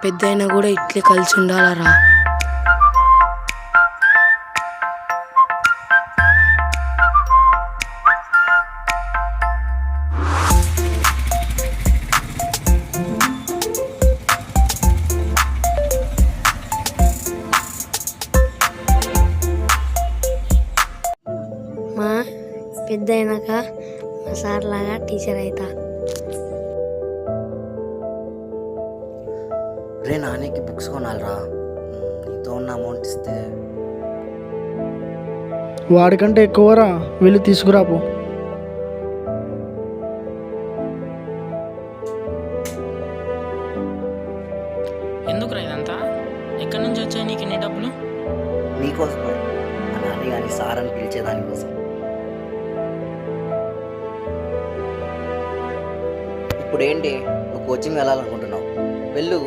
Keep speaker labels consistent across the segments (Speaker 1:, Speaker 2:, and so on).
Speaker 1: పెద్దయినా కూడా ఇట్లే కలిసి ఉండాలరా.
Speaker 2: మా పెద్ద అయినాక మా సార్ లాగా టీచర్ అవుతా.
Speaker 3: రే నాన్నకి బుక్స్ కొనాలిరా, నీతో ఉన్న అమౌంట్ ఇస్తే.
Speaker 4: వాడికంటే ఎక్కువరా, వెళ్ళి తీసుకురాపో.
Speaker 5: ఎందుకురా ఇదంతా? ఎక్కడి నుంచి వచ్చాయి నీకు ఇన్ని డబ్బులు?
Speaker 3: నీకోసమే, మా నాన్న కానీ సార్ అని పిలిచేదానికోసం. ఇప్పుడేంటి, నువ్వు కోచింగ్ వెళ్ళాలనుకుంటున్నావు, వెళ్ళు.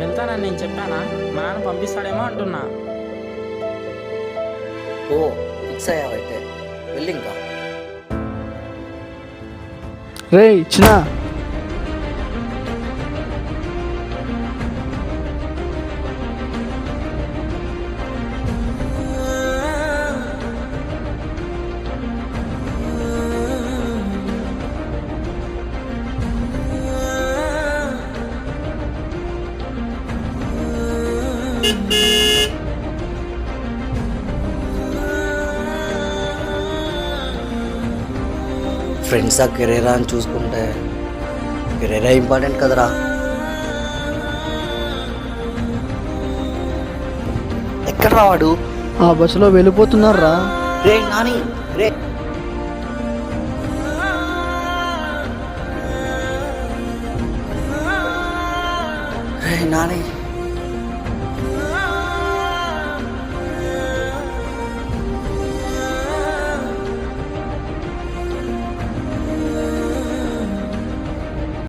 Speaker 5: వెళ్తానని నేను చెప్పానా? మా నాన్న పంపిస్తాడేమో అంటున్నా.
Speaker 3: ఓ ఫిక్స్ అయ్యావైతే వెళ్ళి. ఇంకా
Speaker 4: రే చిన్న,
Speaker 3: ఫ్రెండ్సా కెరీరా అని చూసుకుంటే కెరీరే ఇంపార్టెంట్ కదరా. ఎక్కడ రావాడు?
Speaker 4: ఆ బస్సులో వెళ్ళిపోతున్నారా?
Speaker 3: రే నాని, రే రే నాని.